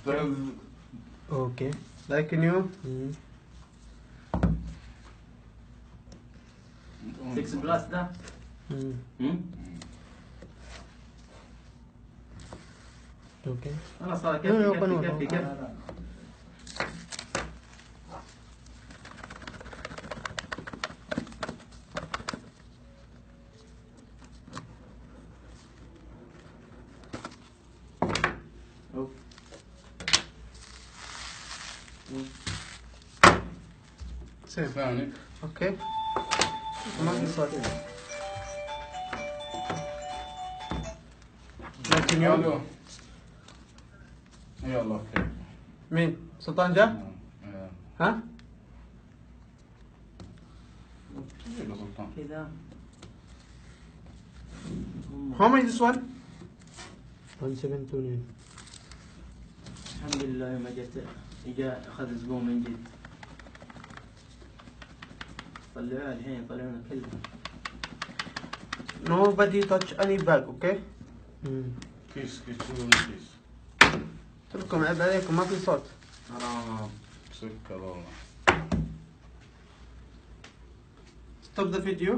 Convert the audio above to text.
Okay. Like new. 6 plus ده. Okay. خلاص صار No, كفي no, كفي no. كفي. Same. ثاني. Okay. ما في صوت. Like new. الو. يلا اوكي. مين؟ سلطان جاء؟ ها؟ يلا سلطان. كذا. How much this one? 1729. الحمد لله يوم جت اجا اخذ زبون من جد. طلعوها الحين يطلعونها كلها. Nobody touch any bag, okay? كيس شو كيس. قلت لكم عيب عليكم ما في صوت. حرام. سكر والله. Stop the video.